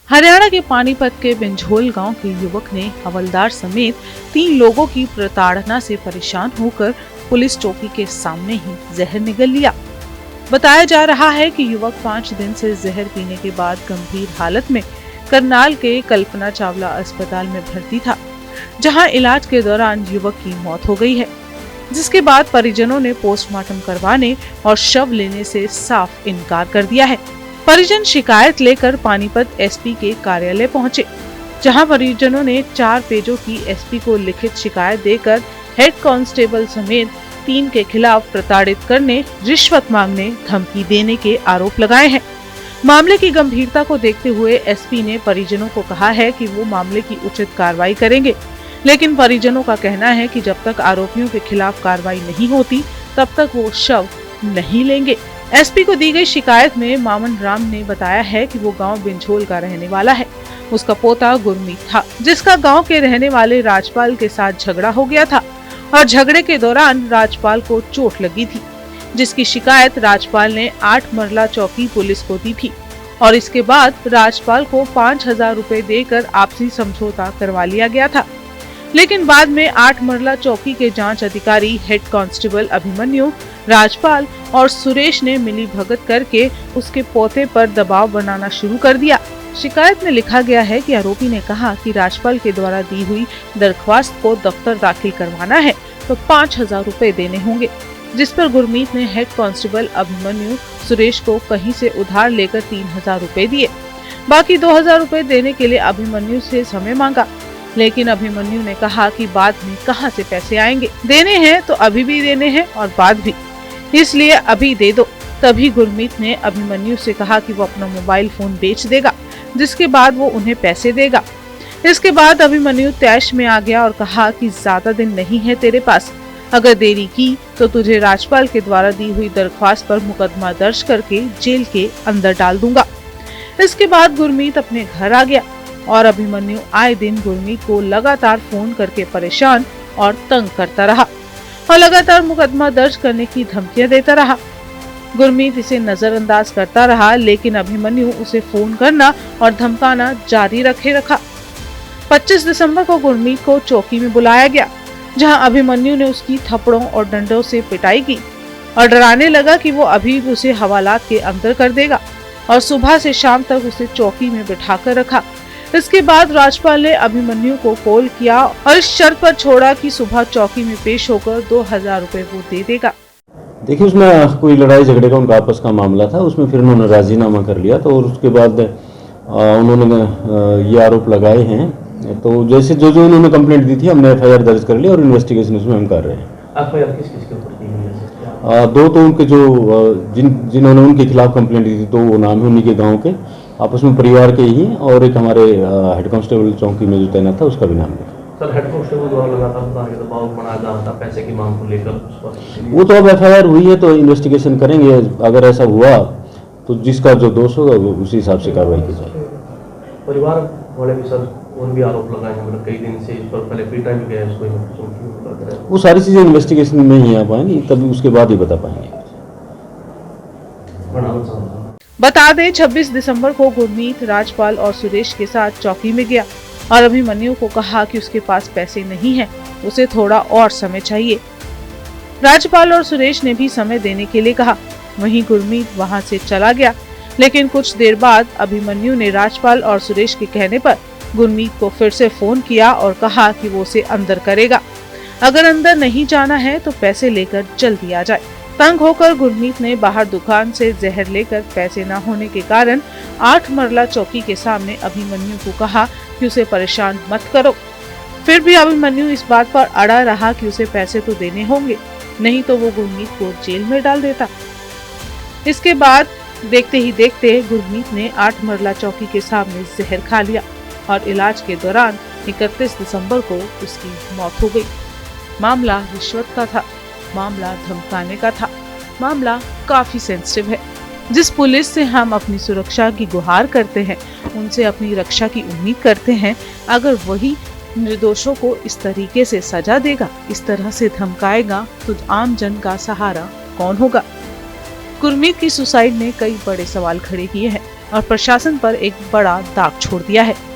हरियाणा के पानीपत के बिंझोल गांव के युवक ने हवलदार समेत 3 लोगों की प्रताड़ना से परेशान होकर पुलिस चौकी के सामने ही जहर निगल लिया। बताया जा रहा है कि युवक 5 दिन से जहर पीने के बाद गंभीर हालत में करनाल के कल्पना चावला अस्पताल में भर्ती था, जहां इलाज के दौरान युवक की मौत हो गई है, जिसके बाद परिजनों ने पोस्टमार्टम करवाने और शव लेने से साफ इनकार कर दिया है। परिजन शिकायत लेकर पानीपत एसपी के कार्यालय पहुंचे, जहां परिजनों ने 4 पेजों की एसपी को लिखित शिकायत देकर हेड कांस्टेबल समेत 3 के खिलाफ प्रताड़ित करने, रिश्वत मांगने, धमकी देने के आरोप लगाए हैं। मामले की गंभीरता को देखते हुए एसपी ने परिजनों को कहा है कि वो मामले की उचित कार्रवाई करेंगे, लेकिन परिजनों का कहना है कि जब तक आरोपियों के खिलाफ कार्रवाई नहीं होती तब तक वो शव नहीं लेंगे। एसपी को दी गई शिकायत में मामन राम ने बताया है कि वो गांव बिंझोल का रहने वाला है। उसका पोता गुरमीत था, जिसका गांव के रहने वाले राजपाल के साथ झगड़ा हो गया था और झगड़े के दौरान राजपाल को चोट लगी थी, जिसकी शिकायत राजपाल ने 8 मरला चौकी पुलिस को दी थी और इसके बाद राजपाल को 5,000 रुपए देकर आपसी समझौता करवा लिया गया था। लेकिन बाद में 8 मरला चौकी के जांच अधिकारी हेड कांस्टेबल अभिमन्यु, राजपाल और सुरेश ने मिली भगत करके उसके पोते पर दबाव बनाना शुरू कर दिया। शिकायत में लिखा गया है कि आरोपी ने कहा कि राजपाल के द्वारा दी हुई दरख्वास्त को दफ्तर दाखिल करवाना है तो 5,000 रुपए देने होंगे, जिस पर गुरमीत ने हेड कांस्टेबल अभिमन्यु सुरेश को कहीं से उधार लेकर 3,000 रुपए दिए। बाकी 2,000 रुपए देने के लिए अभिमन्यु से समय मांगा, लेकिन अभिमन्यु ने कहा कि बाद में कहां से पैसे आएंगे, देने हैं तो अभी भी देने हैं और बाद भी, इसलिए अभी दे दो। तभी गुरमीत ने अभिमन्यु से कहा कि वो अपना मोबाइल फोन बेच देगा, जिसके बाद वो उन्हें पैसे देगा। इसके बाद अभिमन्यु तैश में आ गया और कहा कि ज्यादा दिन नहीं है तेरे पास, अगर देरी की तो तुझे राजपाल के द्वारा दी हुई दरख्वास्त पर मुकदमा दर्ज करके जेल के अंदर डाल दूंगा। इसके बाद गुरमीत अपने घर आ गया और अभिमन्यु आए दिन गुरमीत को लगातार फोन करके परेशान और तंग करता रहा और लगातार मुकदमा दर्ज करने की धमकियां देता रहा। गुरमीत इसे नजरअंदाज करता रहा, लेकिन अभिमन्यु उसे फोन करना और धमकाना जारी रखा। 25 दिसंबर को गुरमीत को चौकी में बुलाया गया, जहां अभिमन्यु ने उसकी थप्पड़ों और डंडों से पिटाई की और डराने लगा कि वो अभी उसे हवालात के अंदर कर देगा और सुबह से शाम तक उसे चौकी में बिठाकर रखा। इसके बाद राजपाल ने अभिमन्यु को कॉल किया और इस शर्त पर छोड़ा कि सुबह चौकी में पेश होकर 2,000 रुपए वो दे देगा। देखिए, उसमें कोई लड़ाई झगड़े का उनका आपस का मामला था, उसमें फिर उन्होंने राजीनामा कर लिया। तो और उसके बाद उन्होंने ये आरोप लगाए हैं। तो जैसे जो उन्होंने कंप्लेंट दी थी, हमने FIR दर्ज कर ली और इन्वेस्टिगेशन उसमें हम कर रहे हैं। FIR किस के ऊपर दी हुई है? 2 तो उनके जो जिन्होंने उनके खिलाफ कंप्लेंट दी थी, तो वो नाम है उन्हीं के गाँव के, आपस में परिवार के ही, और एक हमारे हेड कांस्टेबल चौकी में जो तैनात था उसका भी नाम है। सर, हेड कांस्टेबल द्वारा लगातार दबाव बनाया जा रहा था पैसे की मांग को लेकर, वो तो अब FIR हुई है तो इन्वेस्टिगेशन करेंगे। अगर ऐसा हुआ तो जिसका जो दोष होगा वो उसी हिसाब से कार्रवाई की जाएगी। परिवार वाले भी सर और भी आरोप लगाए हैं, मतलब कई दिन से इस पर पहले पीटा भी गया इसको, वो सारी चीजें इन्वेस्टिगेशन में ही आ पाएंगी, तभी उसके बाद ही बता पाएंगे। बता दें, 26 दिसंबर को गुरमीत राजपाल और सुरेश के साथ चौकी में गया और अभिमन्यु को कहा कि उसके पास पैसे नहीं हैं, उसे थोड़ा और समय चाहिए। राजपाल और सुरेश ने भी समय देने के लिए कहा। वहीं गुरमीत वहां से चला गया, लेकिन कुछ देर बाद अभिमन्यु ने राजपाल और सुरेश के कहने पर गुरमीत को फिर से फोन किया और कहा कि वो उसे अंदर करेगा, अगर अंदर नहीं जाना है तो पैसे लेकर जल्दी आ जाए। तंग होकर गुरमीत ने बाहर दुकान से जहर लेकर पैसे न होने के कारण 8 मरला चौकी के सामने अभिमन्यु को कहा कि उसे परेशान मत करो। फिर भी अभिमन्यु इस बात पर अड़ा रहा कि उसे पैसे तो देने होंगे, नहीं तो वो गुरमीत को जेल में डाल देता। इसके बाद देखते ही देखते गुरमीत ने 8 मरला चौकी के सामने जहर खा लिया और इलाज के दौरान 31 दिसंबर को उसकी मौत हो गई। मामला रिश्वत का था, मामला धमकाने का था, मामला काफी सेंसिटिव है। जिस पुलिस से हम अपनी सुरक्षा की गुहार करते हैं, उनसे अपनी रक्षा की उम्मीद करते हैं, अगर वही निर्दोषों को इस तरीके से सजा देगा, इस तरह से धमकाएगा, तो आम जन का सहारा कौन होगा? गुरमीत की सुसाइड ने कई बड़े सवाल खड़े किए हैं और प्रशासन पर एक बड़ा दाग छोड़ दिया है।